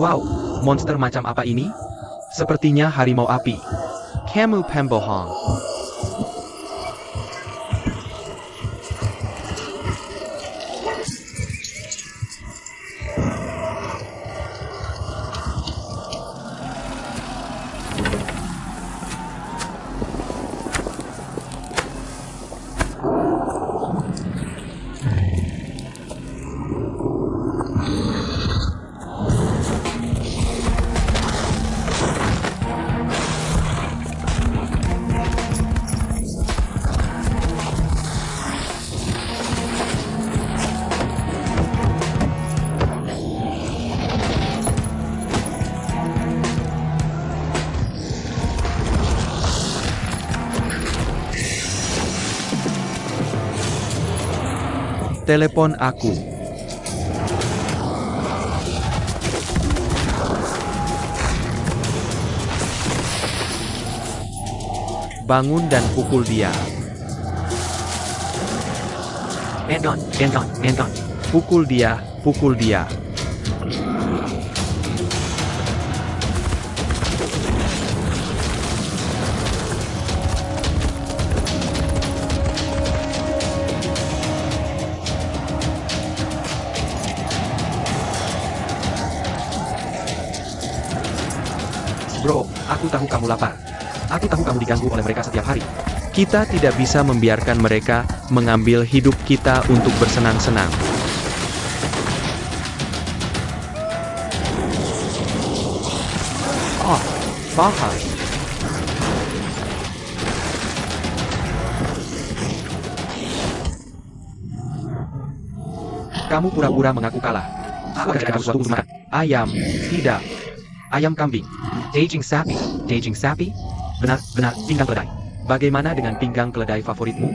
Wow, monster macam apa ini? Sepertinya harimau api. Kamu pembohong. Telepon aku. Bangun dan pukul dia. Endon. Pukul dia, pukul dia. Bro, aku tahu kamu lapar. Aku tahu kamu diganggu oleh mereka setiap hari. Kita tidak bisa membiarkan mereka mengambil hidup kita untuk bersenang-senang. Oh, paham. Kamu pura-pura mengaku kalah. Aku akan cari sesuatu untuk makan. Ayam, tidak. Ayam kambing. Daging sapi? Benar, pinggang keledai. Bagaimana dengan pinggang keledai favoritmu?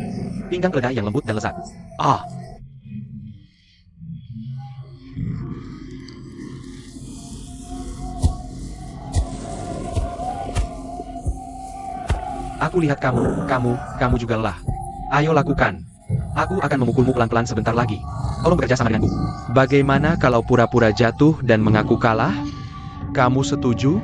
Pinggang keledai yang lembut dan lezat. Ah. Aku lihat kamu juga lelah. Ayo lakukan. Aku akan memukulmu pelan-pelan sebentar lagi. Tolong bekerja sama denganku. Bagaimana kalau pura-pura jatuh dan mengaku kalah? Kamu setuju?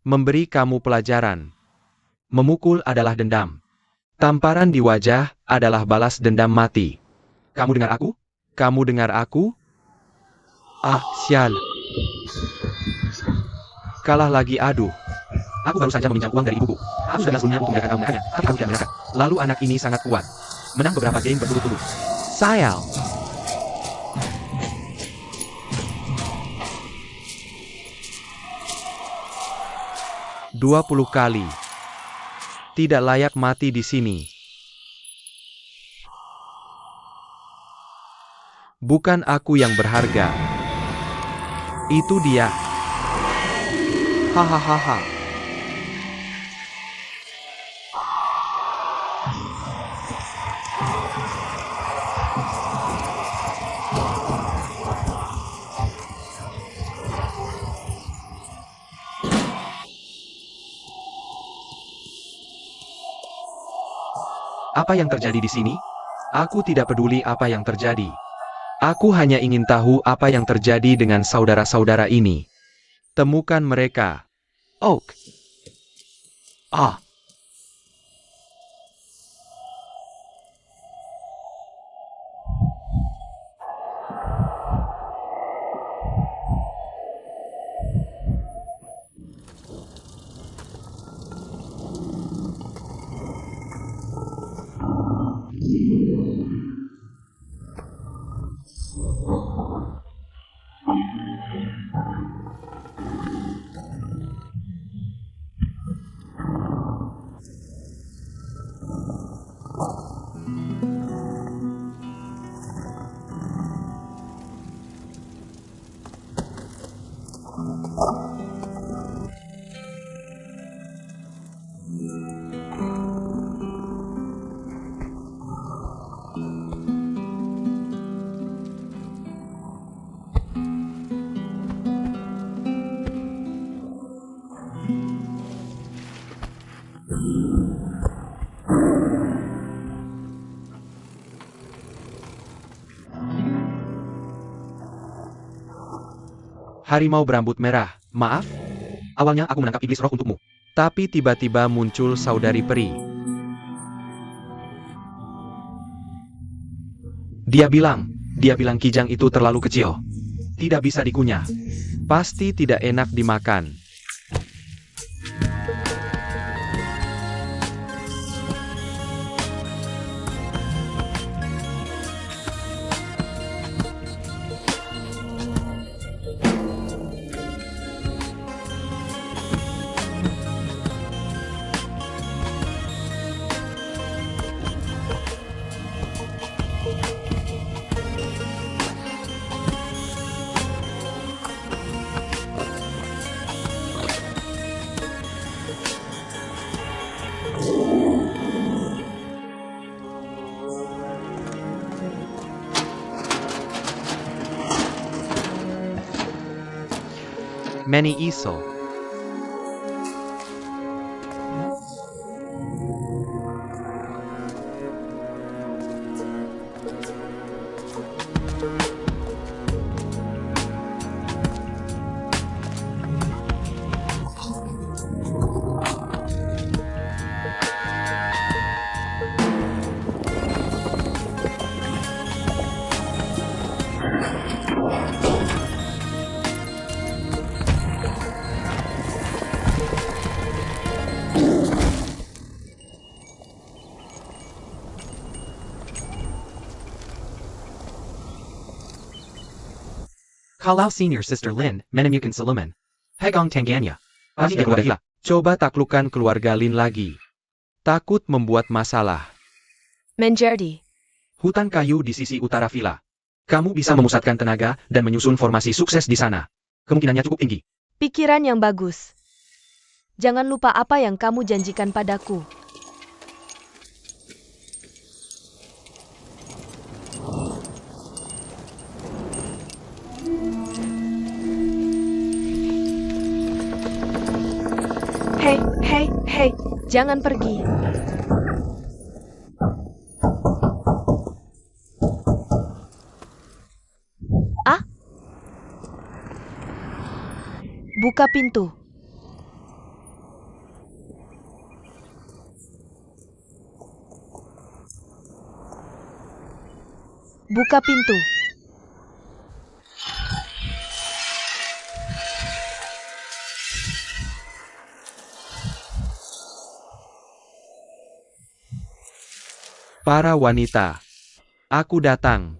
Memberi kamu pelajaran. Memukul adalah dendam. Tamparan di wajah adalah balas dendam mati. Kamu dengar aku? Kamu dengar aku? Ah, sial. Kalah lagi, aduh. Aku baru saja meminjam uang dari ibuku. Aku sudah sebelumnya untuk membiarkan kamu menekannya, tapi kamu tidak menekan. Lalu anak ini sangat kuat. Menang beberapa game berturut-turut. Sayang. 20 kali. Tidak layak mati di sini. Bukan aku yang berharga. Itu dia. Hahaha. Apa yang terjadi di sini? Aku tidak peduli apa yang terjadi. Aku hanya ingin tahu apa yang terjadi dengan saudara-saudara ini. Temukan mereka. Oak. Ah. Harimau berambut merah, maaf? Awalnya aku menangkap iblis roh untukmu. Tapi tiba-tiba muncul saudari peri. Dia bilang kijang itu terlalu kecil. Tidak bisa dikunyah. Pasti tidak enak dimakan. Many Isel. Kalau Senior Sister Lin menemukan Suluman. Hegong Tangganya. Coba taklukkan keluarga Lin lagi. Takut membuat masalah. Menjadi. Hutan kayu di sisi utara villa. Kamu bisa memusatkan tenaga dan menyusun formasi sukses di sana. Kemungkinannya cukup tinggi. Pikiran yang bagus. Jangan lupa apa yang kamu janjikan padaku. Hei, jangan pergi. Ah? Buka pintu. Buka pintu. Para wanita. Aku datang.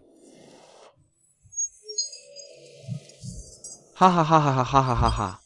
Hahaha.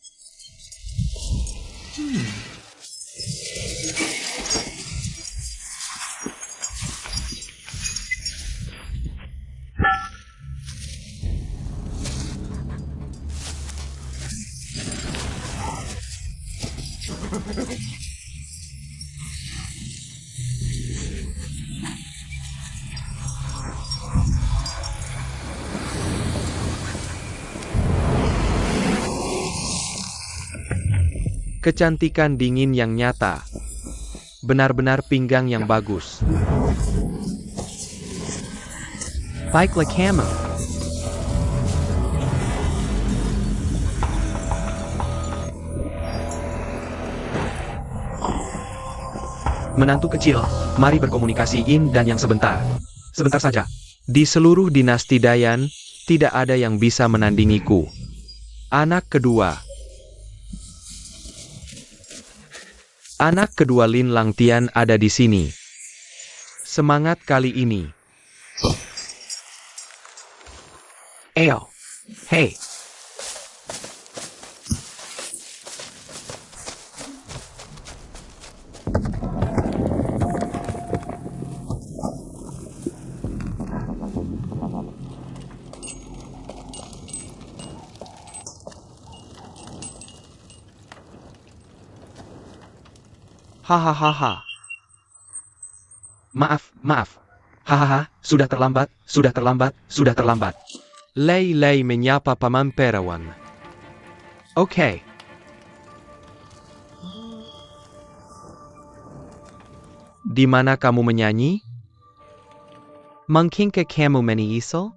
Kecantikan dingin yang nyata. Benar-benar pinggang yang bagus. Baiklah kamu. Menantu kecil, mari berkomunikasi dan yang sebentar. Sebentar saja. Di seluruh dinasti Dayan, tidak ada yang bisa menandingiku. Anak kedua. Anak kedua Lin Langtian ada di sini. Semangat kali ini. Eyo. Hey. Hahaha. Maaf. Hahaha, sudah terlambat. Lei menyapa Paman Perawan. Oke. Di mana kamu menyanyi? Mungkinkah kamu menyisul?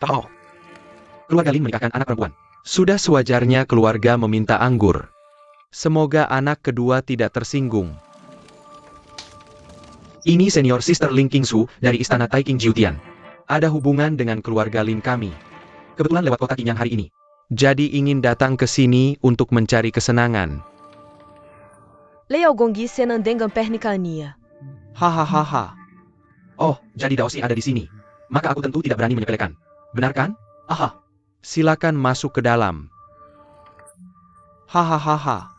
Oh. Keluarga Lin menikahkan anak perempuan. Sudah sewajarnya keluarga meminta anggur. Semoga anak kedua tidak tersinggung. Ini senior sister Ling Qingsu dari istana Taiking Jiutian. Ada hubungan dengan keluarga Lin kami. Kebetulan lewat kota Qingyang hari ini. Jadi ingin datang ke sini untuk mencari kesenangan. Leo Gonggi Senandengan Pernikania. Hahaha. Oh, jadi Daosi ada di sini. Maka aku tentu tidak berani menyepelekan. Benar kan? Aha. Silakan masuk ke dalam. Hahaha.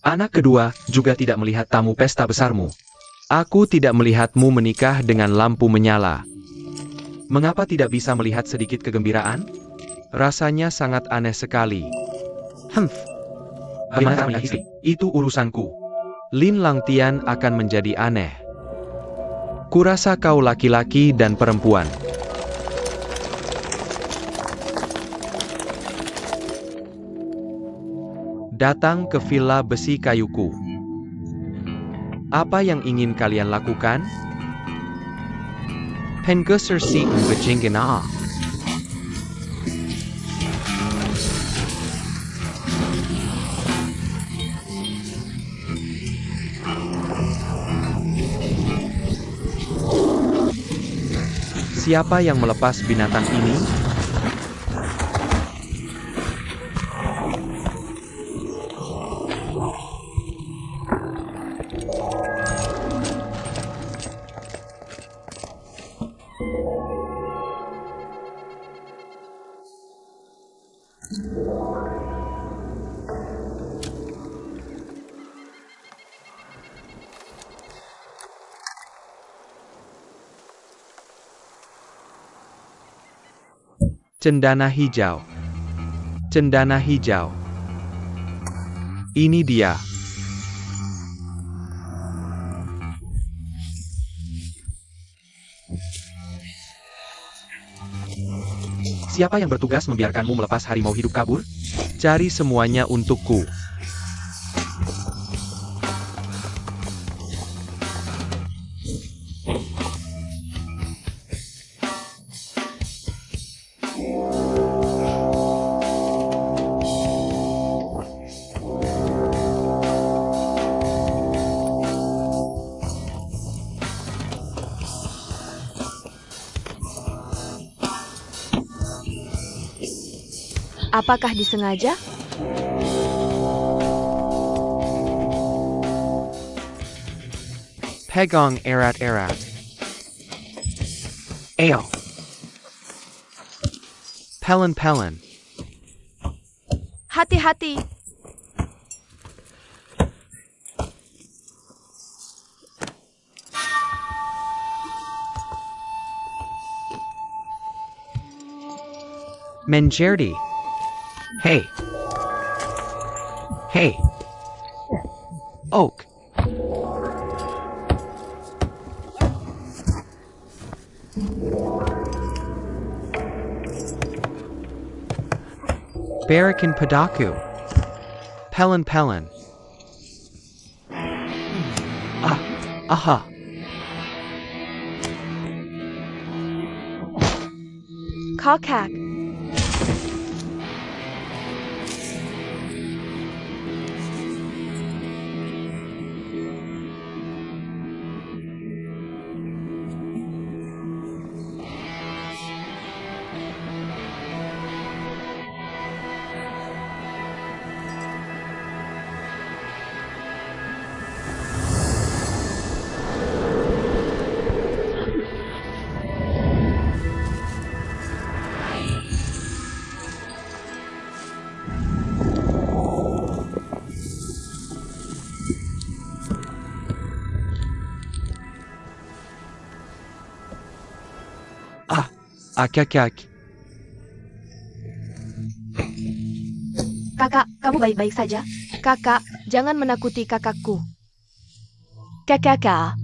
Anak kedua juga tidak melihat tamu pesta besarmu. Aku tidak melihatmu menikah dengan lampu menyala. Mengapa tidak bisa melihat sedikit kegembiraan? Rasanya sangat aneh sekali. Bagaimana cara melihat istri? Itu urusanku. Lin Langtian akan menjadi aneh. Kurasa kau laki-laki dan perempuan. Datang ke villa besi kayuku. Apa yang ingin kalian lakukan? Pengeser si Bejinggena. Siapa yang melepas binatang ini? Cendana hijau. Cendana hijau. Ini dia. Siapa yang bertugas membiarkanmu melepas harimau hidup kabur? Cari semuanya untukku. Apakah disengaja? Pegong erat-erat. Ayo. Pelen-pelen. Hati-hati. Menjerdi. Hey. Hey. Oak. Barakin Padaku. Pelen-pelen. Aha. Kakak. Akak. Kakak, kamu baik-baik saja? Kakak, jangan menakuti kakakku. Kakak.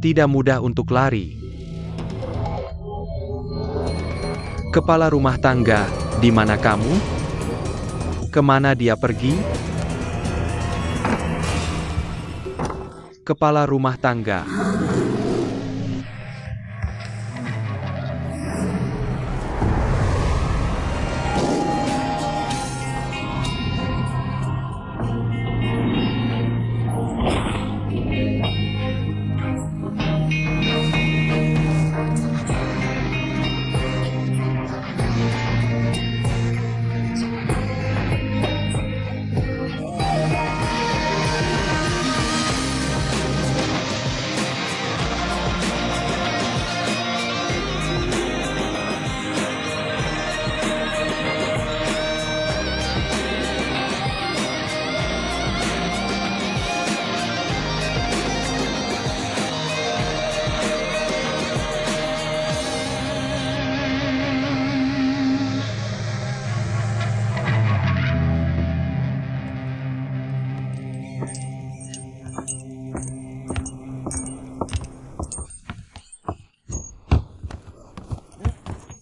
Tidak mudah untuk lari. Kepala rumah tangga, di mana kamu? Kemana dia pergi? Kepala rumah tangga.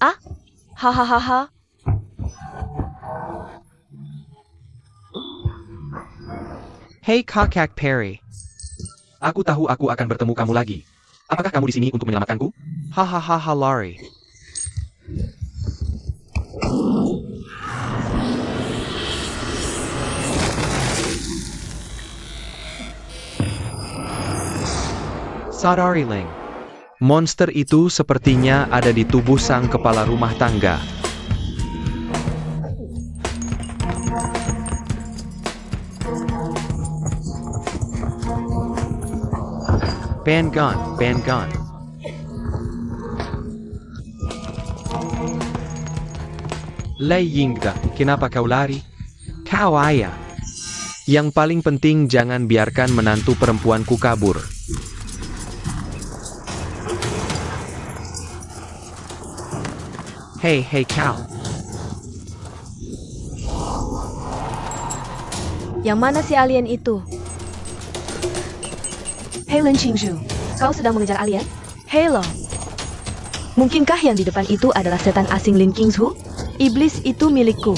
Ah, hahaha. Hey Kakak Perry. Aku tahu aku akan bertemu kamu lagi. Apakah kamu di sini untuk menyelamatkanku? Hahaha Larry. Sadari Ling. Monster itu sepertinya ada di tubuh sang kepala rumah tangga. Ban gun. Lei Yingda, kenapa kau lari? Kau ayah. Yang paling penting jangan biarkan menantu perempuanku kabur. Hey kau. Yang mana si alien itu? Hei Lin Qingzhu, kau sedang mengejar alien? Halo. Mungkinkah yang di depan itu adalah setan asing Lin Qingzhu? Iblis itu milikku.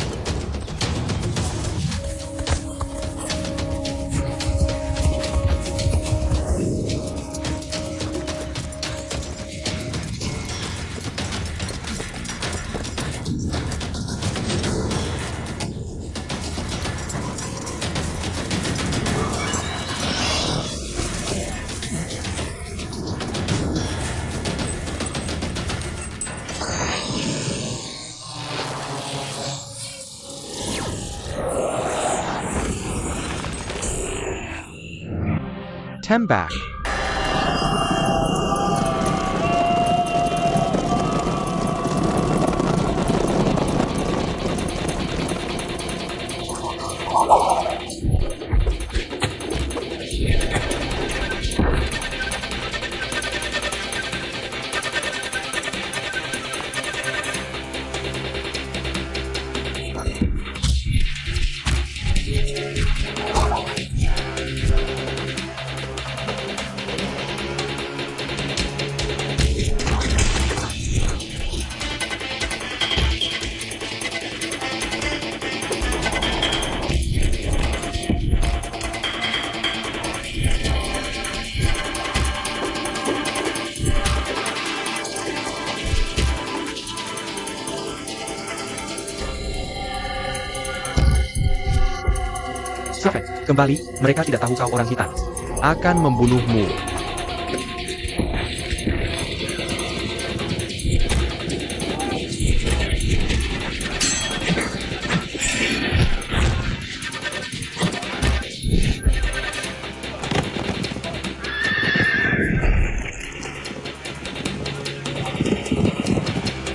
Tembak. Sofet, kembali, mereka tidak tahu kau orang hitam. Akan membunuhmu.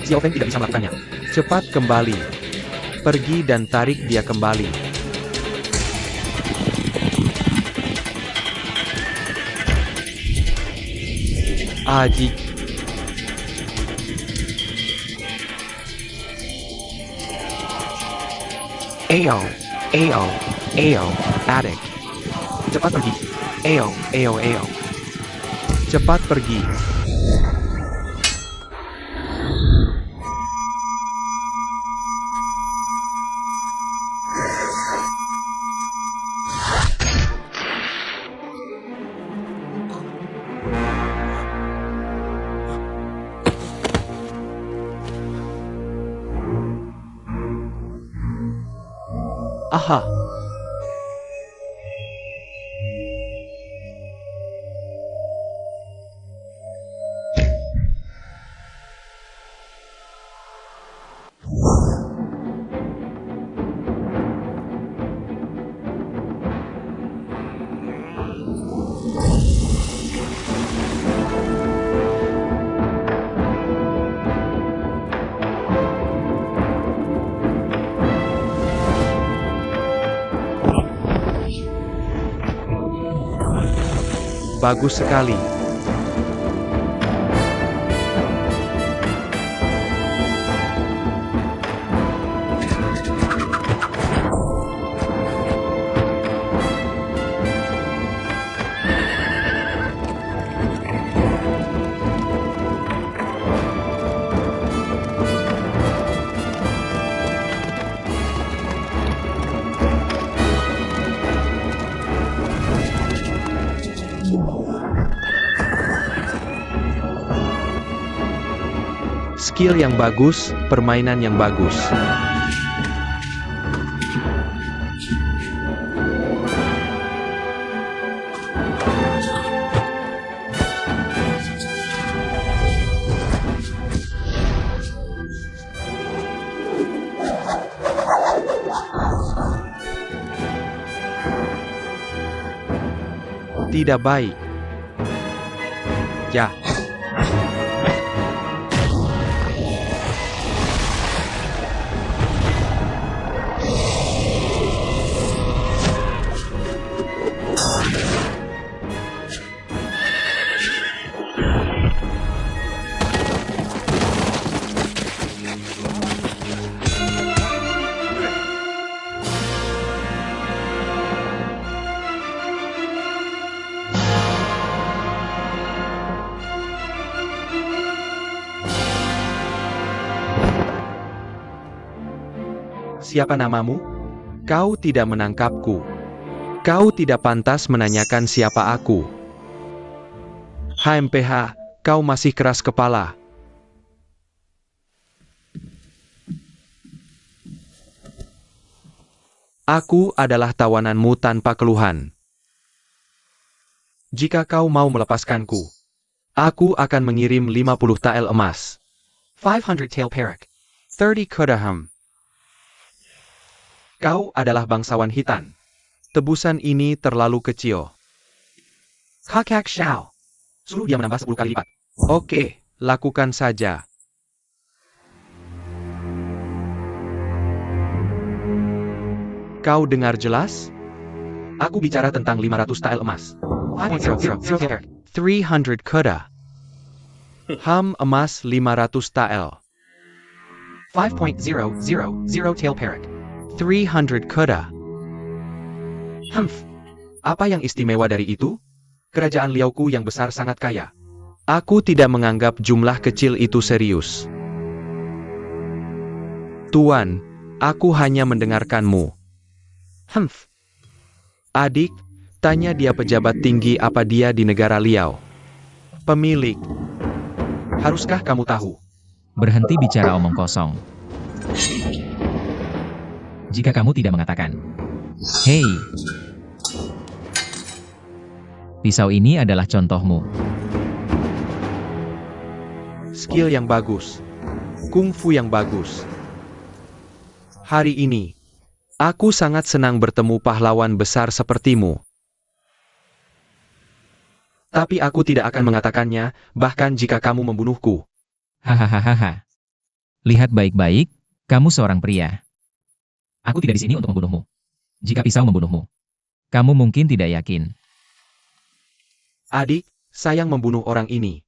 Xiao Feng tidak bisa melakukannya. Cepat kembali. Pergi dan tarik dia kembali. Aji. Ao, adik. Cepat pergi. Ao. Cepat pergi. Aha. Bagus sekali. Skill yang bagus, permainan yang bagus. Tidak baik. Ya. Siapa namamu? Kau tidak menangkapku. Kau tidak pantas menanyakan siapa aku. HMPH, kau masih keras kepala. Aku adalah tawananmu tanpa keluhan. Jika kau mau melepaskanku, aku akan mengirim 50 tael emas. 500 tael perak. 30 kodaham. Kau adalah bangsawan hitam. Tebusan ini terlalu kecil. Kakak Xiao. Suruh dia menambah 10 kali lipat. Oke, lakukan saja. Kau dengar jelas? Aku bicara tentang 500 tael emas. 300 koda. Ham emas 500 tael. 5.000 tael perak. 300 koda. Apa yang istimewa dari itu? Kerajaan Liaoku yang besar sangat kaya. Aku tidak menganggap jumlah kecil itu serius. Tuan, aku hanya mendengarkanmu. Adik, tanya dia pejabat tinggi apa dia di negara Liao. Pemilik. Haruskah kamu tahu? Berhenti bicara omong kosong. Jika kamu tidak mengatakan, "Hei, pisau ini adalah contohmu." Skill yang bagus. Kungfu yang bagus. Hari ini, aku sangat senang bertemu pahlawan besar sepertimu. Tapi aku tidak akan mengatakannya, bahkan jika kamu membunuhku. Hahaha. Lihat baik-baik, kamu seorang pria. Aku tidak di sini untuk membunuhmu. Jika pisau membunuhmu, kamu mungkin tidak yakin. Adik, sayang membunuh orang ini.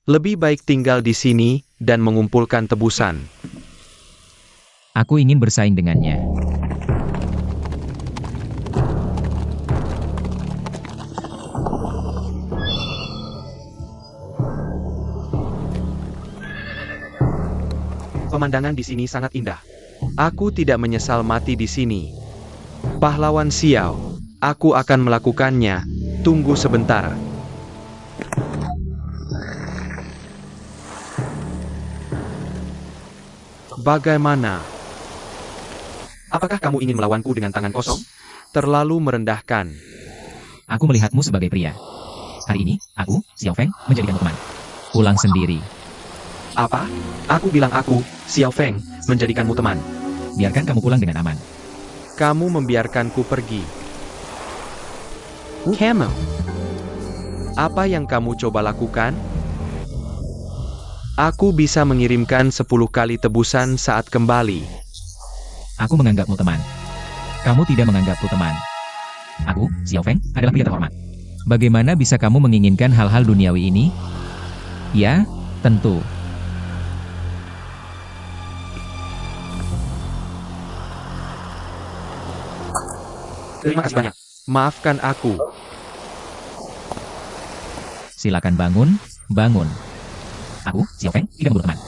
Lebih baik tinggal di sini dan mengumpulkan tebusan. Aku ingin bersaing dengannya. Pemandangan di sini sangat indah. Aku tidak menyesal mati di sini. Pahlawan Xiao, aku akan melakukannya. Tunggu sebentar. Bagaimana? Apakah kamu ingin melawanku dengan tangan kosong? Terlalu merendahkan. Aku melihatmu sebagai pria. Hari ini, aku, Xiao Feng, menjadikanmu teman. Pulang sendiri. Apa? Aku bilang aku, Xiao Feng, menjadikanmu teman. Biarkan kamu pulang dengan aman. Kamu membiarkanku pergi. Kamu. Apa yang kamu coba lakukan? Aku bisa mengirimkan 10 kali tebusan saat kembali. Aku menganggapmu teman. Kamu tidak menganggapku teman. Aku, Xiao Feng, adalah pria terhormat. Bagaimana bisa kamu menginginkan hal-hal duniawi ini? Ya, tentu. Terima kasih banyak. Maafkan aku. Silakan bangun, bangun. Aku, Xiao Feng, tidak membunuh teman.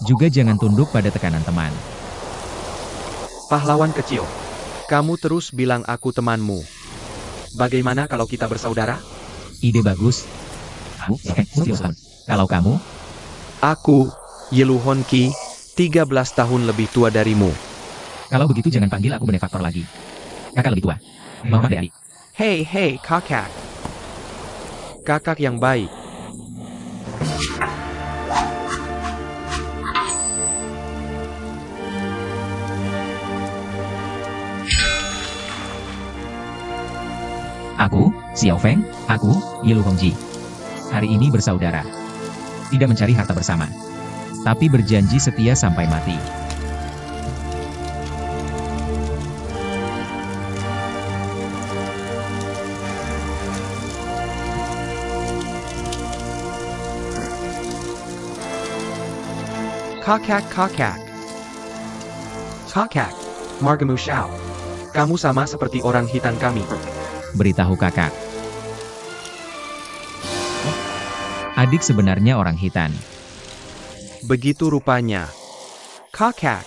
Juga jangan tunduk pada tekanan teman. Pahlawan kecil. Kamu terus bilang aku temanmu. Bagaimana kalau kita bersaudara? Ide bagus. Aku, Xiao Feng, umur 13 tahun. Kalau kamu, Aku, Yilu Honqi, 13 tahun lebih tua darimu. kalau begitu jangan panggil aku benefaktor lagi. Kakak lebih tua. Mama dari. Hei, kakak. Kakak yang baik. Aku, Xiao Feng, aku, Yilu Hongji. Hari ini bersaudara. Tidak mencari harta bersama. Tapi berjanji setia sampai mati. Kakak. Margamu Xiao. Kamu sama seperti orang hitam kami. Beritahu kakak. Adik sebenarnya orang hitam. Begitu rupanya. Kakak.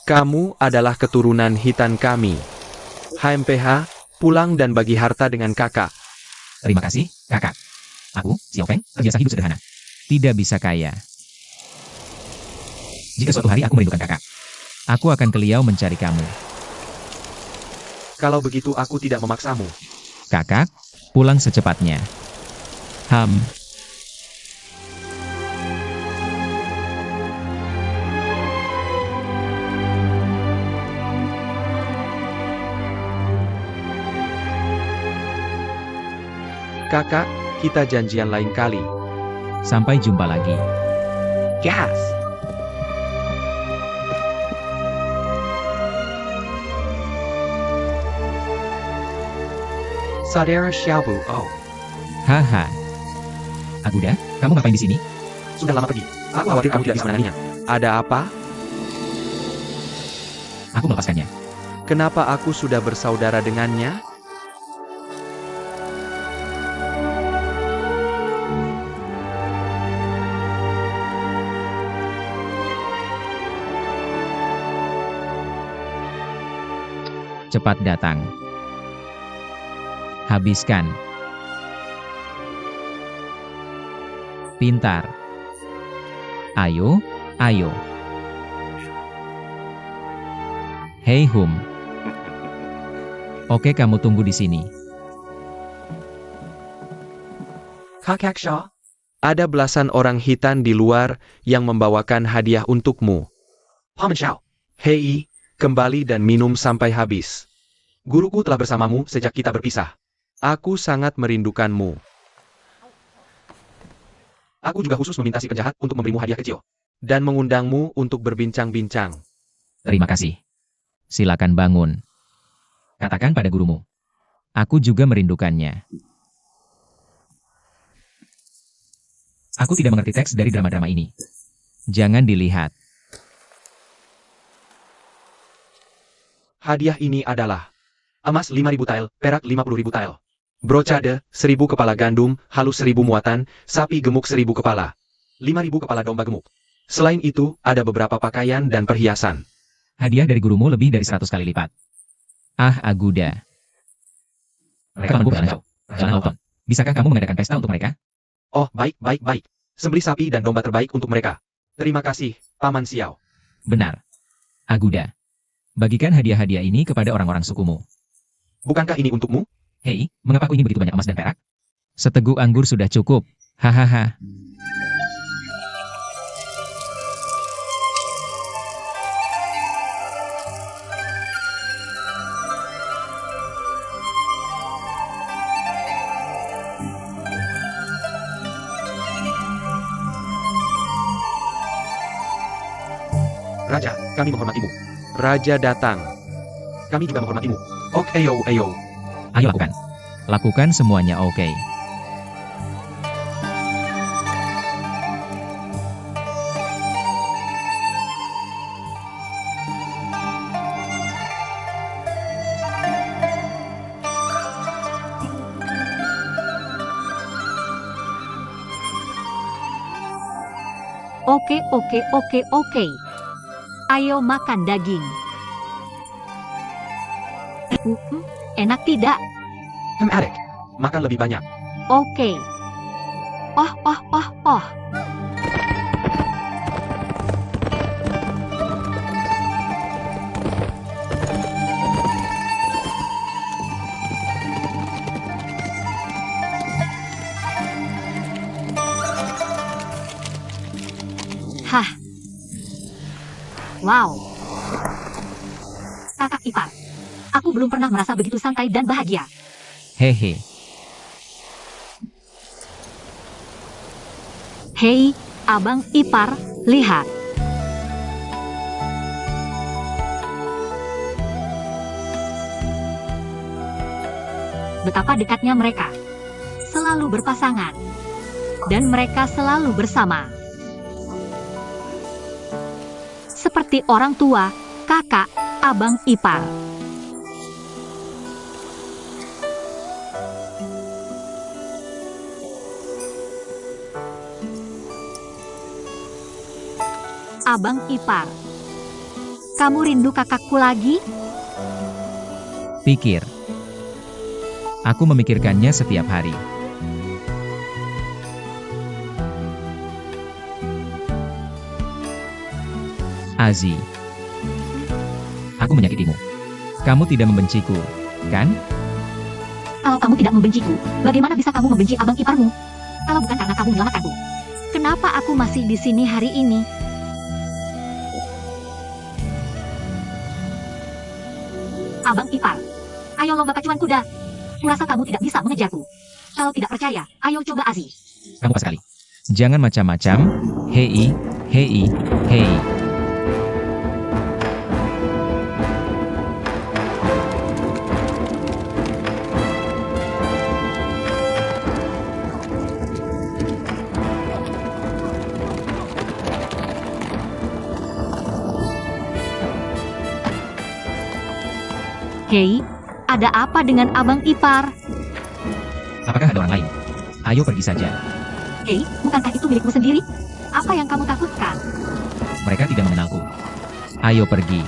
Kamu adalah keturunan hitam kami. HMPH, pulang dan bagi harta dengan kakak. Terima kasih, kakak. Aku, Xiao Feng, terbiasa hidup sederhana. Tidak bisa kaya. Jika suatu hari aku merindukan kakak, aku akan ke Liao mencari kamu. Kalau begitu aku tidak memaksamu. Kakak, pulang secepatnya. Kakak, kita janjian lain kali. Sampai jumpa lagi. Gas! Saudara Xiaobu, oh. Haha. Aguda, kamu ngapain di sini? Sudah lama pergi. Aku khawatir kamu tidak bisa menanganinya. Ada apa? Aku melepaskannya. Kenapa aku sudah bersaudara dengannya? Cepat datang. Habiskan. Pintar. Ayo. Hei Hum. Oke, kamu tunggu di sini. Kakak Shaw? Ada belasan orang hitam di luar yang membawakan hadiah untukmu. Paman Xiao. Hei, kembali dan minum sampai habis. Guruku telah bersamamu sejak kita berpisah. Aku sangat merindukanmu. Aku juga khusus meminta si penjahat untuk memberimu hadiah kecil. Dan mengundangmu untuk berbincang-bincang. Terima kasih. Silakan bangun. Katakan pada gurumu. Aku juga merindukannya. Aku tidak mengerti teks dari drama-drama ini. Jangan dilihat. Hadiah ini adalah emas 5.000 tael, perak 50.000 tael. Brocade, 1.000 kepala gandum, halus 1.000 muatan, sapi gemuk 1.000 kepala. 5.000 kepala domba gemuk. Selain itu, ada beberapa pakaian dan perhiasan. Hadiah dari gurumu lebih dari 100 kali lipat. Ah, Aguda. Mereka mampu berjalan jauh. Jalan Lauton. Bisakah kamu mengadakan pesta untuk mereka? Oh, baik. Sembelih sapi dan domba terbaik untuk mereka. Terima kasih, Paman Xiao. Benar. Aguda. Bagikan hadiah-hadiah ini kepada orang-orang sukumu. Bukankah ini untukmu? Hei, mengapa aku ini begitu banyak emas dan perak? Seteguk anggur sudah cukup. Hahaha. Raja, kami menghormatimu. Raja datang. Kami juga menghormatimu. Ok, ayo, ayo. Ayo lakukan. Lakukan semuanya oke. Oke, oke, oke, oke. Ayo makan daging. Enak tidak? Adik, makan lebih banyak. Oke. Oh, oh, oh, oh. Hah. Wow. Kakak ipar. Aku belum pernah merasa begitu santai dan bahagia. Hehe. Hei, abang ipar, lihat. Betapa dekatnya mereka. Selalu berpasangan. Dan mereka selalu bersama. Seperti orang tua, kakak, abang ipar. Abang ipar. Kamu rindu kakakku lagi? Pikir. Aku memikirkannya setiap hari. Azi. Aku menyakitimu. Kamu tidak membenciku, kan? Kalau kamu tidak membenciku, bagaimana bisa kamu membenci abang iparmu? Kalau bukan karena kamu menyelamatkanku. Kenapa aku masih di sini hari ini? Abang ipar, ayo lomba pacuan kuda. Kurasa kamu tidak bisa mengejarku. Kalau tidak percaya, ayo coba Azi. Kamu pas sekali. Jangan macam-macam. Hei, hei, hei. Hei, ada apa dengan abang ipar? Apakah ada orang lain? Ayo pergi saja. Hei, bukankah itu milikmu sendiri? Apa yang kamu takutkan? Mereka tidak mengenalku. Ayo pergi.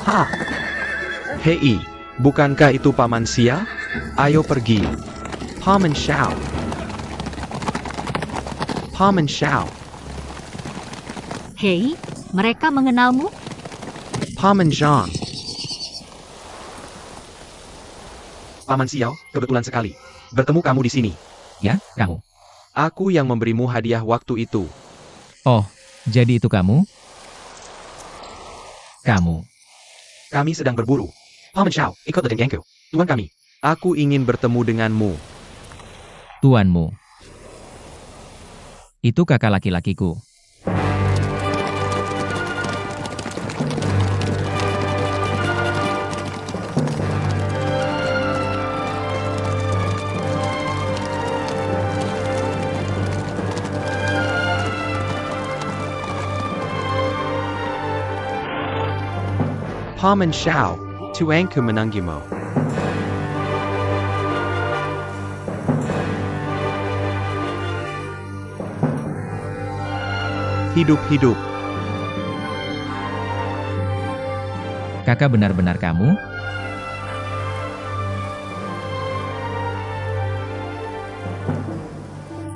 Ha! Hei, bukankah itu Paman Sia? Ayo pergi. Paman Xiao. Paman Xiao. Hei, mereka mengenalmu? Paman Zhang. Paman Xiao, kebetulan sekali. Bertemu kamu di sini. Ya, kamu. Aku yang memberimu hadiah waktu itu. Oh, jadi itu kamu? Kamu. Kami sedang berburu. Paman Xiao, ikut denganku. Tuan kami. Aku ingin bertemu denganmu. Tuanmu. Itu kakak laki-lakiku. Paman Xiao, tuanku menunggumu. Hidup-hidup. Kakak benar-benar kamu?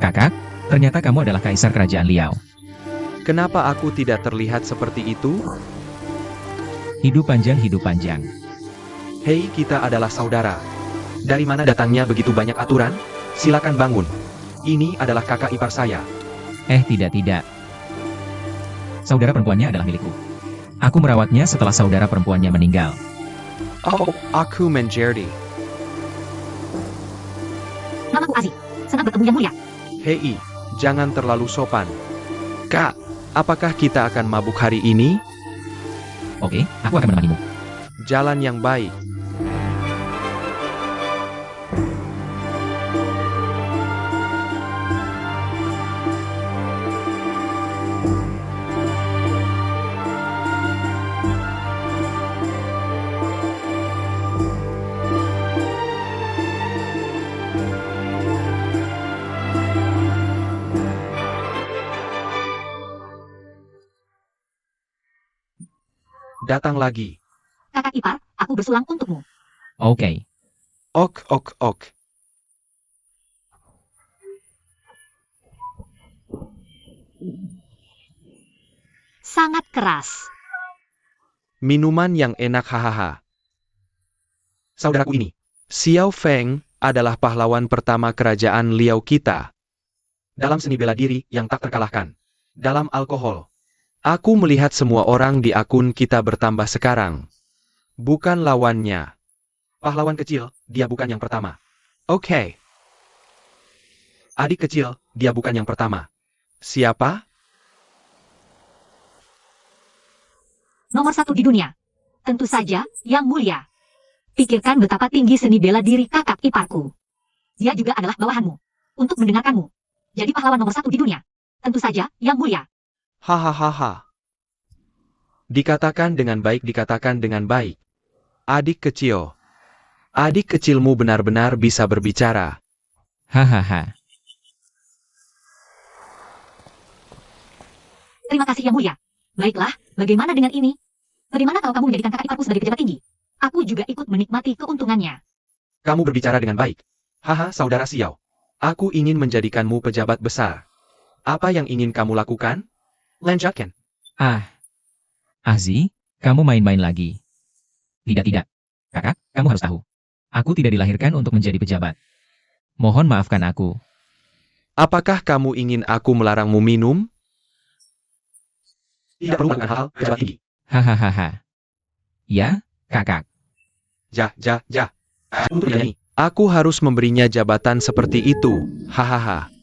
Kakak, ternyata kamu adalah kaisar kerajaan Liao. Kenapa aku tidak terlihat seperti itu? Hidup panjang, hidup panjang. Hei, kita adalah saudara. Dari mana datangnya begitu banyak aturan? Silakan bangun. Ini adalah kakak ipar saya. Tidak. Saudara perempuannya adalah milikku. Aku merawatnya setelah saudara perempuannya meninggal. Oh, aku menjadi. Namaku Aziz. Senang bertemu Yang Mulia. Hei, jangan terlalu sopan. Kak, apakah kita akan mabuk hari ini? Oke, aku akan menemanimu. Jalan yang baik. Datang lagi. Kakak ipar, aku bersulang untukmu. Oke. Ok. Sangat keras. Minuman yang enak, hahaha. Saudaraku ini, Xiao Feng, adalah pahlawan pertama kerajaan Liao kita. Dalam seni bela diri yang tak terkalahkan. Dalam alkohol. Aku melihat semua orang di akun kita bertambah sekarang. Bukan lawannya. Pahlawan kecil, dia bukan yang pertama. Oke. Adik kecil, dia bukan yang pertama. Siapa? Nomor 1 di dunia. Tentu saja, Yang Mulia. Pikirkan betapa tinggi seni bela diri kakak iparku. Dia juga adalah bawahanmu. Untuk mendengarkanmu. Jadi pahlawan nomor 1 di dunia. Tentu saja, Yang Mulia. Hahaha. Dikatakan dengan baik. Adik kecil. Adik kecilmu benar-benar bisa berbicara. Hahaha. Terima kasih Yang Mulia. Baiklah, bagaimana dengan ini? Bagaimana kalau kamu menjadikan kakak iparku sebagai pejabat tinggi? Aku juga ikut menikmati keuntungannya. Kamu berbicara dengan baik. Haha, saudara Xiao. Aku ingin menjadikanmu pejabat besar. Apa yang ingin kamu lakukan? Lanjutkan. Azi, kamu main-main lagi. Tidak. Kakak, kamu harus tahu. Aku tidak dilahirkan untuk menjadi pejabat. Mohon maafkan aku. Apakah kamu ingin aku melarangmu minum? Tidak perlu melakukan hal-hal pejabat tinggi. Hahaha. Ya, kakak. Untuk menyanyi. Aku harus memberinya jabatan seperti itu. Hahaha.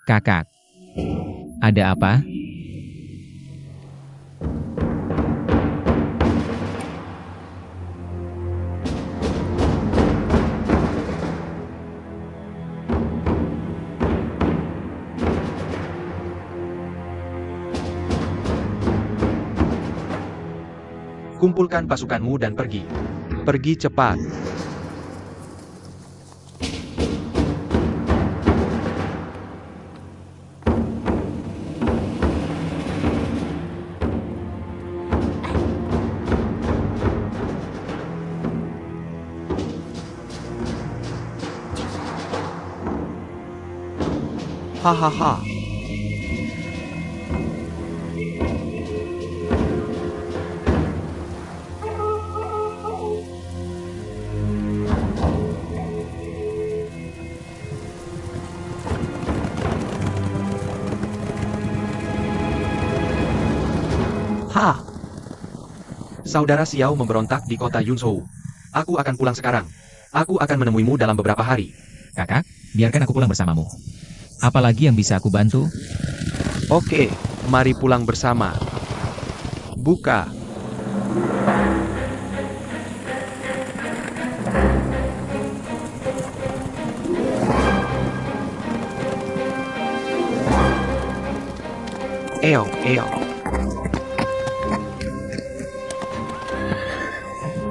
Kakak. Ada apa? Kumpulkan pasukanmu dan pergi. Pergi cepat. Hahaha. Saudara Xiao memberontak di kota Yunzhou. Aku akan pulang sekarang. Aku akan menemuimu dalam beberapa hari. Kakak, biarkan aku pulang bersamamu. Apalagi yang bisa aku bantu? Oke, mari pulang bersama. Buka. Eo.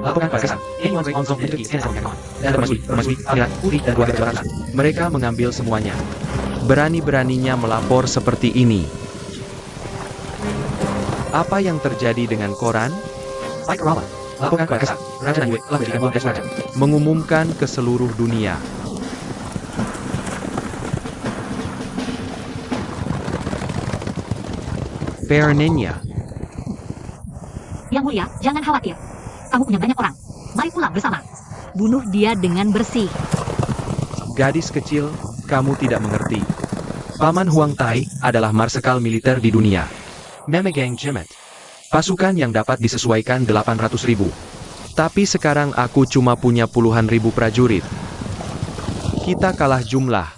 Lakukan perkesan. Dan permaisuri, aliran, putih, dan keluarga jabatan. Mereka mengambil semuanya. Berani-beraninya melapor seperti ini. Apa yang terjadi dengan koran? Baik Rawa, laporkan kepada Kaisar. Raja Nanyue telah menjadikan uang cash raja. Mengumumkan ke seluruh dunia. Perninya, Yang mulia, jangan khawatir. Kamu punya banyak orang. Mari pulang bersama. Bunuh dia dengan bersih. gadis kecil, kamu tidak mengerti. Paman Huang Tai adalah marsekal militer di dunia. Memegang Jemet. Pasukan yang dapat disesuaikan 800.000. Tapi sekarang aku cuma punya puluhan ribu prajurit. Kita kalah jumlah.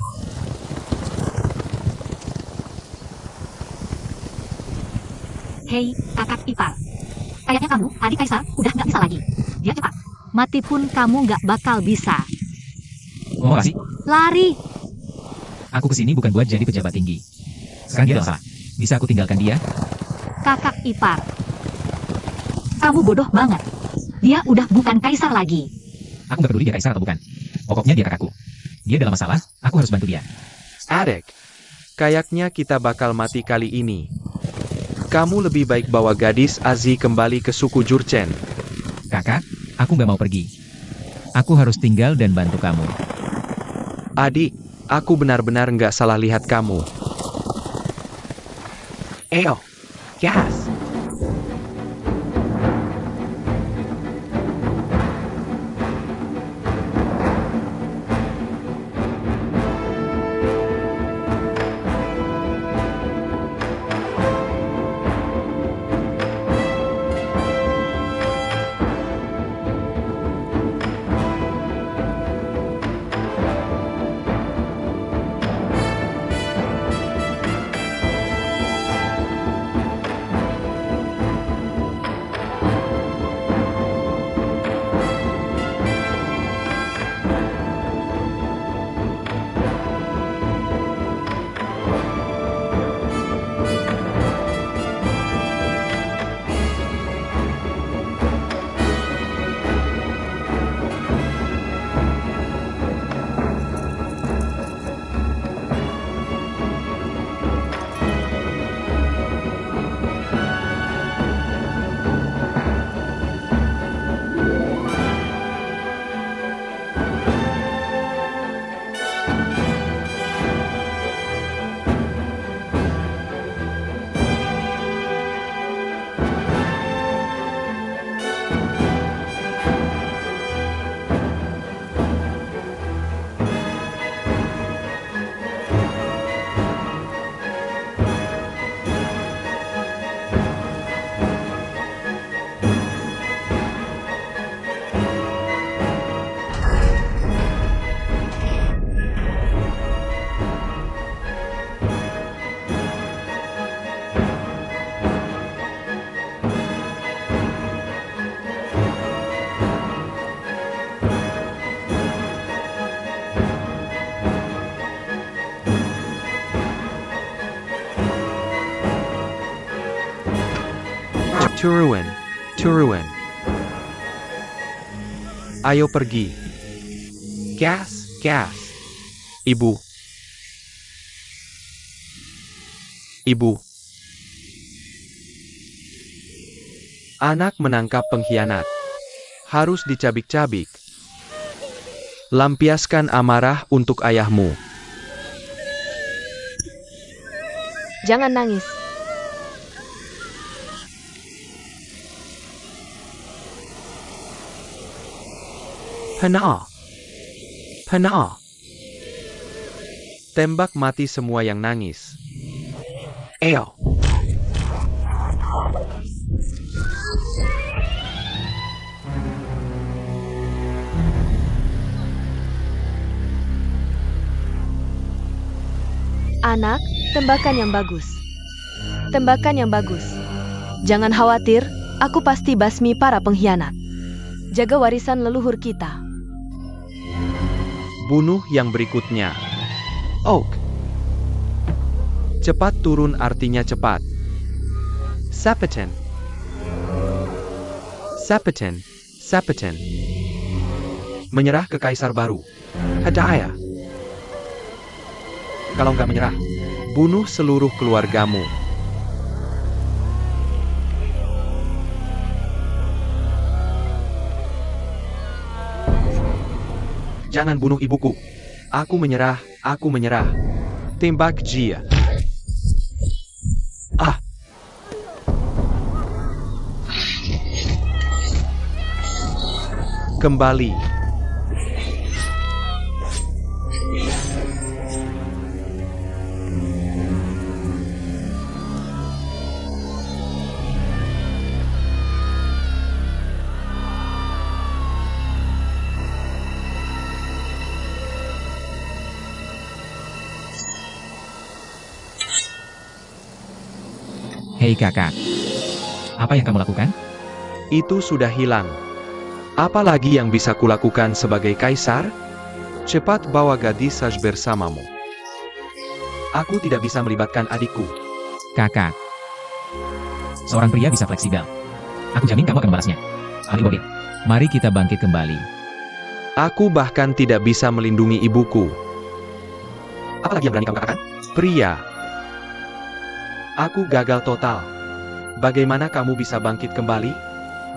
Hei, kakak ipar. Kayaknya kamu, adik Kaisar, udah nggak bisa lagi. Dia cepat. Mati pun kamu nggak bakal bisa. Oh, makasih. Lari! Aku kesini bukan buat jadi pejabat tinggi. Sekarang dia dalam salah. Bisa aku tinggalkan dia? Kakak ipar. Kamu bodoh banget. Dia udah bukan Kaisar lagi. Aku nggak peduli dia kaisar atau bukan. Pokoknya dia kakakku. Dia dalam masalah, aku harus bantu dia. Adik, kayaknya kita bakal mati kali ini. Kamu lebih baik bawa gadis Azi kembali ke suku Jurchen. Kakak, aku nggak mau pergi. Aku harus tinggal dan bantu kamu. Adik, aku benar-benar nggak salah lihat kamu. Eyo, gas. Turuan, Turuan. Ayo pergi. Gas, gas. Ibu. Ibu. Anak menangkap pengkhianat. Harus dicabik-cabik. Lampiaskan amarah untuk ayahmu. Jangan nangis. Panah. Panah. Tembak mati semua yang nangis. Eyo. Anak, tembakan yang bagus. Tembakan yang bagus. Jangan khawatir, aku pasti basmi para pengkhianat. Jaga warisan leluhur kita. Bunuh yang berikutnya. Oak. Cepat turun artinya cepat. Sapeten. Sapeten. Sapeten. Menyerah ke kaisar baru. Hadaya. Kalau nggak menyerah, bunuh seluruh keluargamu. Jangan bunuh ibuku. Aku menyerah, aku menyerah. Tembak Jia. Ah! Kembali. Hei kakak. Apa yang kamu lakukan? Itu sudah hilang. Apalagi yang bisa kulakukan sebagai kaisar? Cepat bawa gadis Saj bersamamu. Aku tidak bisa melibatkan adikku. Kakak. Seorang pria bisa fleksibel. Aku jamin kamu akan membalasnya. Ali Bodin. Mari kita bangkit kembali. Aku bahkan tidak bisa melindungi ibuku. Apalagi yang berani kamu katakan? Pria. Aku gagal total. Bagaimana kamu bisa bangkit kembali?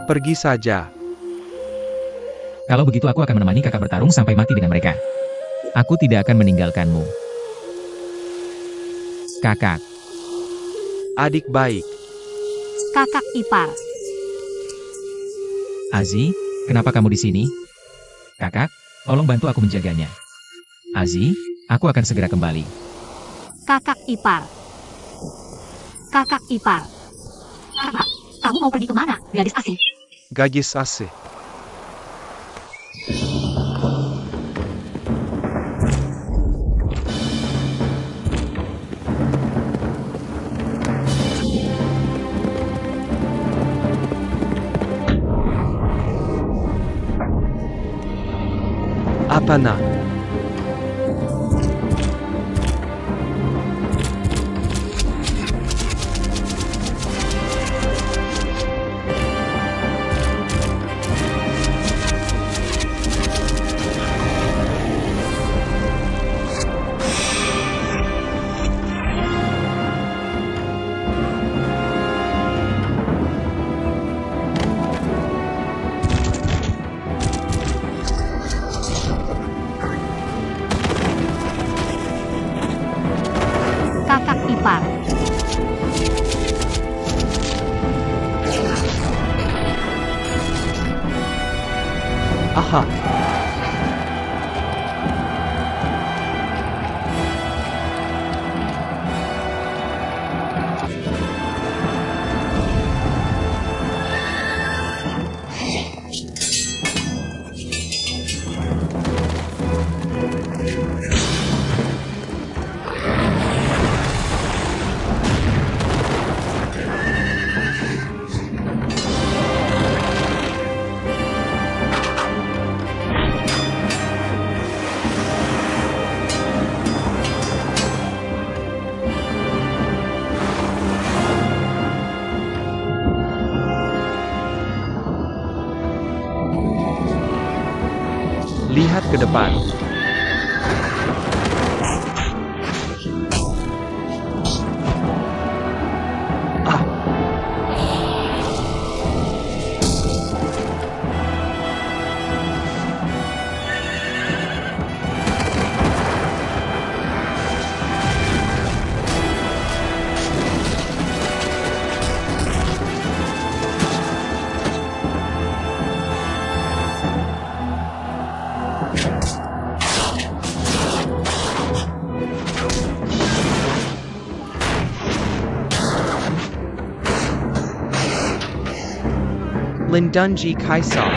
Pergi saja. Kalau begitu aku akan menemani kakak bertarung sampai mati dengan mereka. Aku tidak akan meninggalkanmu. Kakak. Adik baik. Kakak ipar. Azi, kenapa kamu di sini? Kakak, tolong bantu aku menjaganya. Azi, aku akan segera kembali. Kakak ipar. Kakak ipar. Kakak, kamu mau pergi kemana, gadis asing? Gadis asih. Apa nak? Kakak ipar. Aha. Lihat ke depan. Ah. Lindunji Kaisar.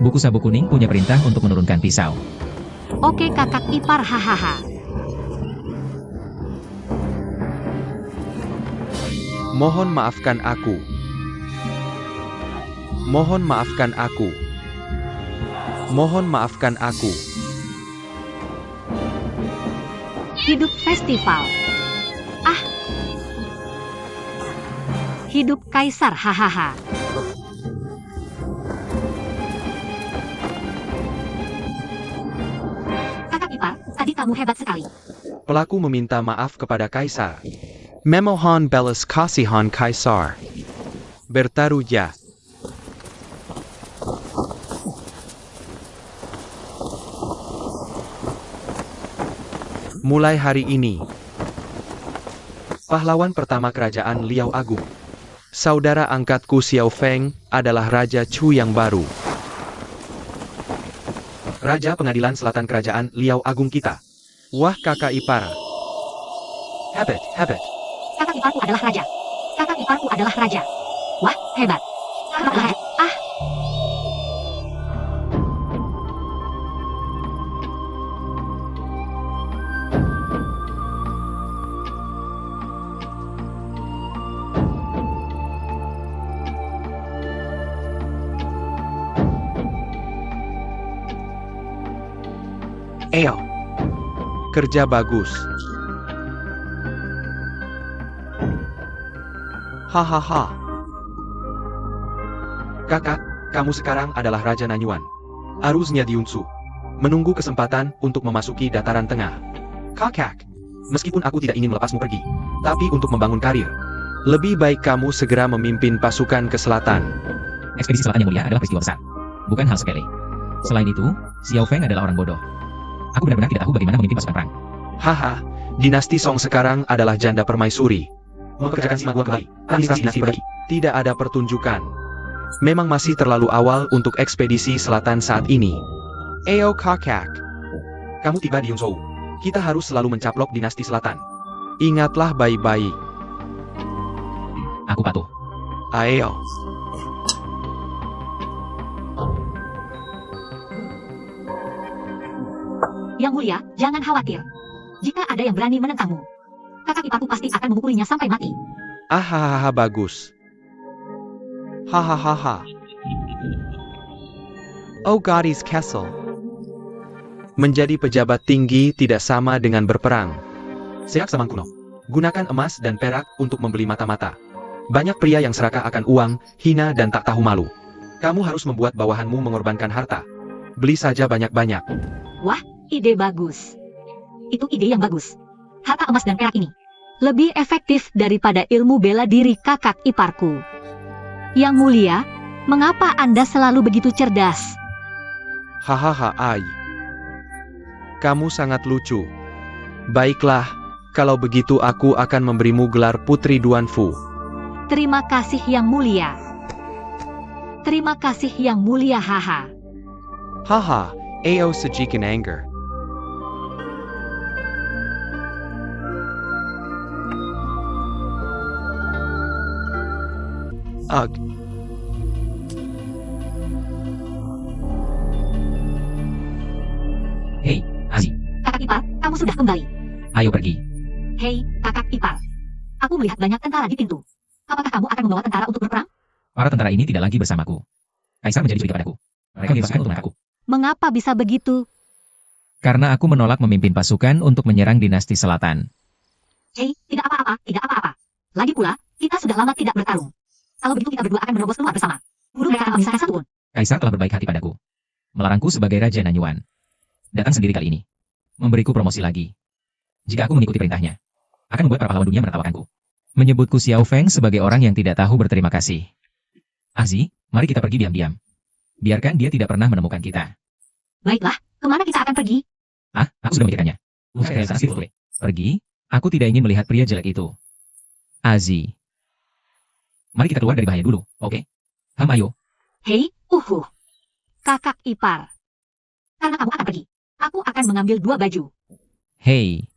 Buku sabuk kuning punya perintah untuk menurunkan pisau. Oke kakak ipar hahaha. Mohon maafkan aku. Mohon maafkan aku. Mohon maafkan aku. Hidup festival. Ah. Hidup kaisar hahaha. Kakak ipar, tadi kamu hebat sekali. Pelaku meminta maaf kepada kaisar. Memohon belas kasihan kaisar. Bertaruja. Mulai hari ini, pahlawan pertama kerajaan Liao Agung, saudara angkatku Xiao Feng, adalah Raja Chu yang baru. Raja Pengadilan Selatan Kerajaan Liao Agung kita. Wah kakak ipar. Hebat, hebat. Kakak iparku adalah raja. Kakak iparku adalah raja. Wah, hebat. Ah. Eyo. Kerja bagus. Hahaha. Kakak, kamu sekarang adalah Raja Nanyuan. Harusnya diunsu. Menunggu kesempatan untuk memasuki dataran tengah. Kakak, meskipun aku tidak ingin melepasmu pergi, tapi untuk membangun karir, lebih baik kamu segera memimpin pasukan ke selatan. Ekspedisi selatan yang mulia adalah peristiwa besar. Bukan hal sepele. Selain itu, Xiao Feng adalah orang bodoh. Aku benar-benar tidak tahu bagaimana memimpin pasukan perang. Haha, dinasti Song sekarang adalah janda permaisuri. Mempekerjakan si Magua kembali. Administrasi dinasti berbagi. Tidak ada pertunjukan. Memang masih terlalu awal untuk ekspedisi selatan saat ini. Eyo kakak. Kamu tiba di Yungzhou. Kita harus selalu mencaplok dinasti selatan. Ingatlah baik-baik. Aku patuh. Ayo. Yang mulia, jangan khawatir. Jika ada yang berani menentangmu, kakak iparku pasti akan memukulinya sampai mati. Ahahaha bagus. Hahaha. Oh God's Castle. Menjadi pejabat tinggi tidak sama dengan berperang. Seak Samang kuno. Gunakan emas dan perak untuk membeli mata-mata. Banyak pria yang serakah akan uang, hina dan tak tahu malu. Kamu harus membuat bawahanmu mengorbankan harta. Beli saja banyak-banyak. Wah, ide bagus. Itu ide yang bagus. Harta emas dan perak ini lebih efektif daripada ilmu bela diri kakak iparku. Yang mulia, mengapa Anda selalu begitu cerdas? Hahaha ai. Kamu sangat lucu. Baiklah, kalau begitu aku akan memberimu gelar Putri Duanfu. Terima kasih yang mulia. Terima kasih yang mulia haha. Haha, Ao Sajikan Anger. Ugh. Hei, Azi. Kakak ipar, kamu sudah kembali. Ayo pergi. Hei, kakak ipar. Aku melihat banyak tentara di pintu. Apakah kamu akan membawa tentara untuk berperang? Para tentara ini tidak lagi bersamaku. Kaisar menjadi curiga padaku. Mereka membebaskan untuk menangkapku. Mengapa bisa begitu? Karena aku menolak memimpin pasukan untuk menyerang dinasti selatan. Hei, tidak apa-apa, tidak apa-apa. Lagi pula, kita sudah lama tidak bertarung. Kalau begitu kita berdua akan menerobos keluar bersama. Bunuh mereka tanpa memisahkan satu pun. Kaisar telah berbaik hati padaku. Melarangku sebagai Raja Nanyuan. Datang sendiri kali ini. Memberiku promosi lagi. Jika aku mengikuti perintahnya, akan membuat para pahlawan dunia menertawakanku. Menyebutku Xiao Feng sebagai orang yang tidak tahu berterima kasih. Azi, mari kita pergi diam-diam. Biarkan dia tidak pernah menemukan kita. Baiklah, kemana kita akan pergi? Ah, aku sudah memikirkannya. Pergi? Aku tidak ingin melihat pria jelek itu. Azi. Mari kita keluar dari bahaya dulu, oke? Ayo. Hei, kakak ipar. Karena kamu akan pergi, aku akan mengambil 2 baju. Hei.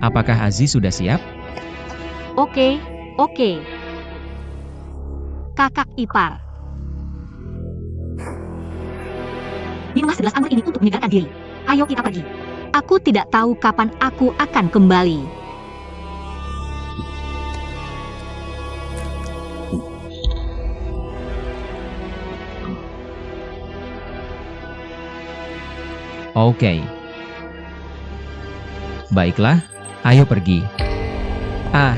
Apakah Aziz sudah siap? Oke, oke. Kakak ipar. Minumlah segelas anggur ini untuk menyegarkan diri. Ayo kita pergi. Aku tidak tahu kapan aku akan kembali. Oke. Baiklah, ayo pergi. Ah,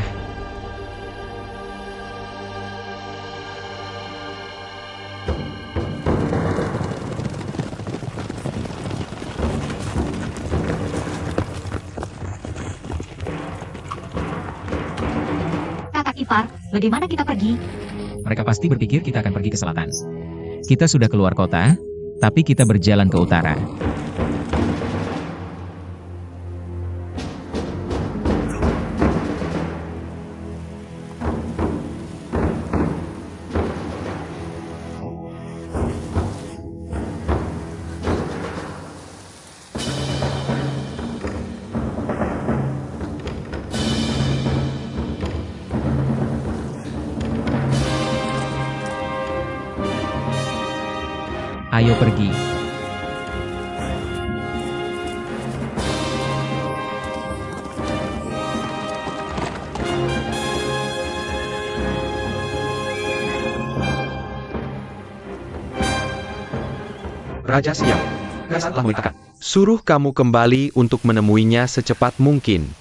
Kakak ipar, bagaimana kita pergi? mereka pasti berpikir kita akan pergi ke selatan. Kita sudah keluar kota, tapi kita berjalan ke utara. Ayo pergi. Raja siap. Kaisar telah memerintahkan. Suruh kamu kembali untuk menemuinya secepat mungkin.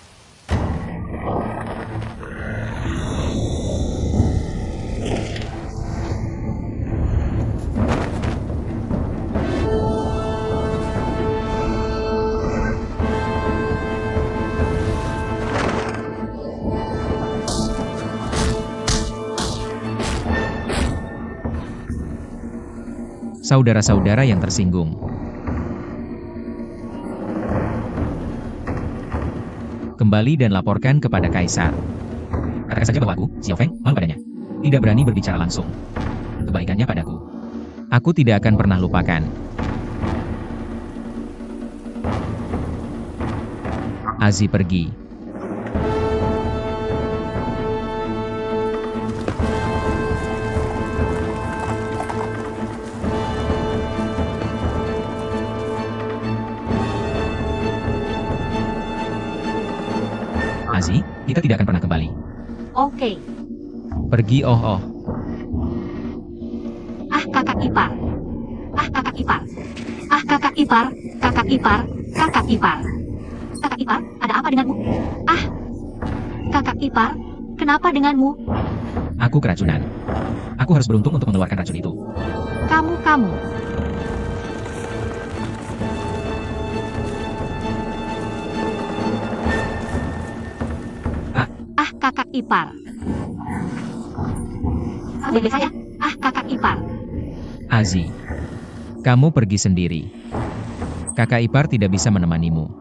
Saudara-saudara yang tersinggung. Kembali dan laporkan kepada Kaisar. Katakan saja bahwa aku, Xiao Feng, malu padanya. Tidak berani berbicara langsung. Kebaikannya padaku. Aku tidak akan pernah lupakan. Aziz pergi. Aziz, kita tidak akan pernah kembali. Oke. Pergi oh. Ah kakak ipar. Ah kakak ipar. Ah kakak ipar. Kakak ipar. Kakak ipar. Kakak ipar, ada apa denganmu? Ah. Kakak ipar, kenapa denganmu? Aku keracunan. Aku harus beruntung untuk mengeluarkan racun itu. Kamu. Ah kakak ipar. Bebek saya. Ah kakak ipar. Aziz, kamu pergi sendiri. Kakak ipar tidak bisa menemanimu.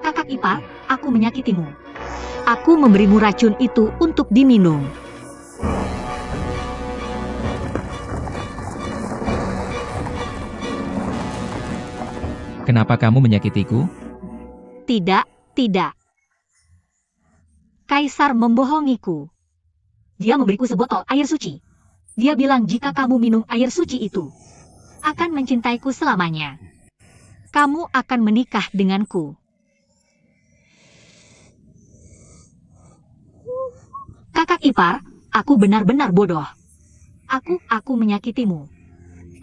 Kakak ipar, aku menyakitimu. Aku memberimu racun itu untuk diminum. Kenapa kamu menyakitiku? Tidak. Kaisar membohongiku. Dia memberiku sebotol air suci. Dia bilang jika kamu minum air suci itu, akan mencintaiku selamanya. Kamu akan menikah denganku. Kakak ipar, aku benar-benar bodoh. Aku menyakitimu.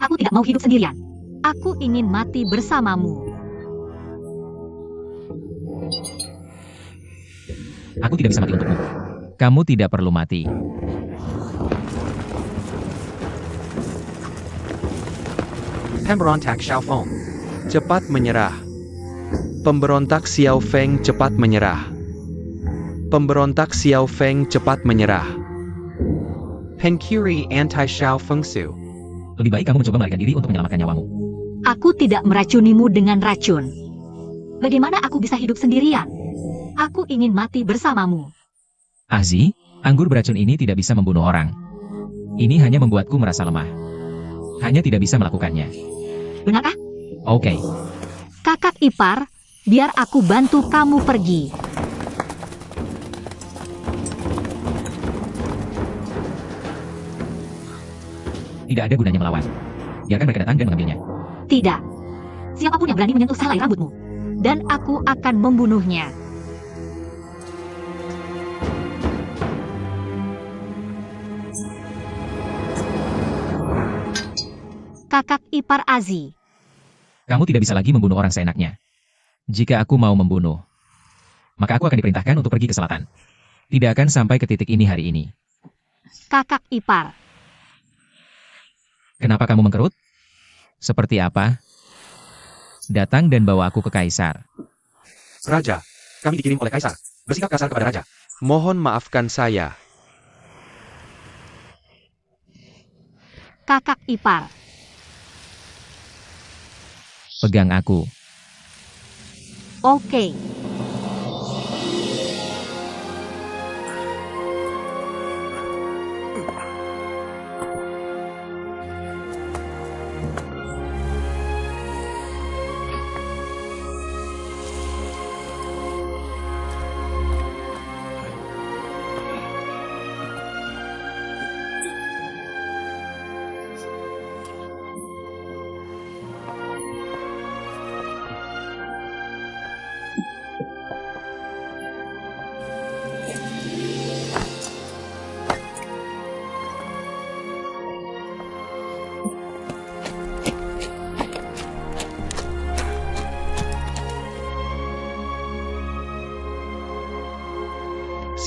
Aku tidak mau hidup sendirian. Aku ingin mati bersamamu. Aku tidak bisa mati untukmu. Kamu tidak perlu mati. Pemberontak Xiao Feng cepat menyerah. Pemberontak Xiao Feng cepat menyerah. Pemberontak Xiao Feng cepat menyerah. Pencuri anti Xiao Feng Su. Lebih baik kamu mencoba melarikan diri untuk menyelamatkan nyawamu. Aku tidak meracunimu dengan racun. Bagaimana aku bisa hidup sendirian? Aku ingin mati bersamamu. Aziz, anggur beracun ini tidak bisa membunuh orang. Ini hanya membuatku merasa lemah. Hanya tidak bisa melakukannya. Benarkah? Oke. Kakak ipar, biar aku bantu kamu pergi. Tidak ada gunanya melawan. Biarkan mereka datang dan mengambilnya. Tidak. Siapapun yang berani menyentuh selai rambutmu. Dan aku akan membunuhnya. Kakak ipar Azi. Kamu tidak bisa lagi membunuh orang seenaknya. Jika aku mau membunuh, maka aku akan diperintahkan untuk pergi ke selatan. Tidak akan sampai ke titik ini hari ini. Kakak ipar. Kenapa kamu mengkerut? Seperti apa? Datang dan bawa aku ke Kaisar. Raja, kami dikirim oleh Kaisar. Bersikap kasar kepada Raja. Mohon maafkan saya. Kakak ipar. Pegang aku. Oke.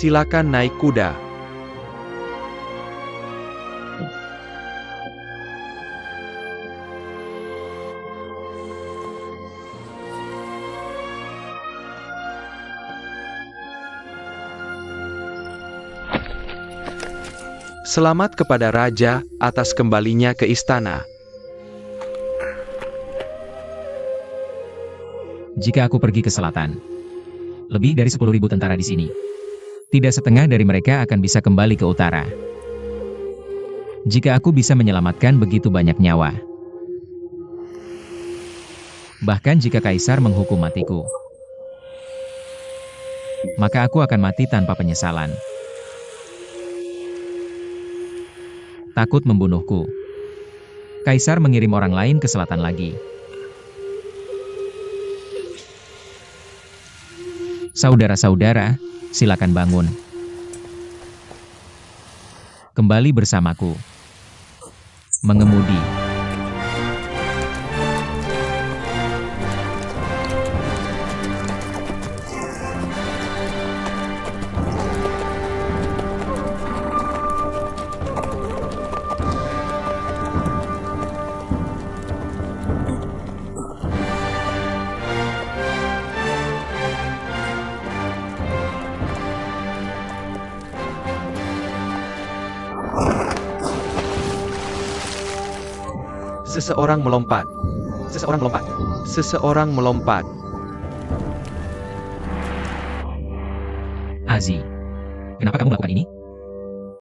Silakan naik kuda. Selamat kepada Raja atas kembalinya ke istana. Jika aku pergi ke selatan, lebih dari 10.000 tentara di sini. Tidak setengah dari mereka akan bisa kembali ke utara. Jika aku bisa menyelamatkan begitu banyak nyawa. Bahkan jika Kaisar menghukum matiku, maka aku akan mati tanpa penyesalan. Takut membunuhku. Kaisar mengirim orang lain ke selatan lagi. Saudara-saudara, silakan bangun. Kembali bersamaku. Mengemudi. Seseorang melompat. Seseorang melompat. Seseorang melompat. Azi, kenapa kamu melakukan ini?